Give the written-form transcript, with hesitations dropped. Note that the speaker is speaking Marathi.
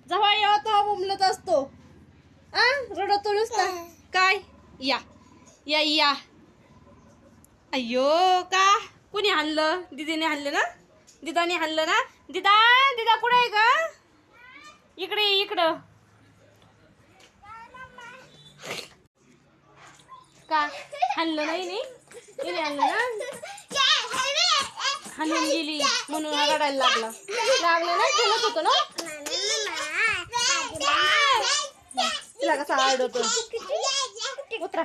जेव्हा येवा तेव्हा बोंबलत असतो. रडतो नुसता. काय या या या. अय्यो का कुणी हाणलं? दिदीने हाणलं ना? दिदाने हाणलं ना? दिदा दिदा कुठे आहे का? इकडे इकडं. का हाणलं नाही नी? तिने हाणलं ना? हाणून गेली म्हणून रडायला लागला. लागलं ना? खेळत होतो ना? तिला कसा आरडतो. उतरा.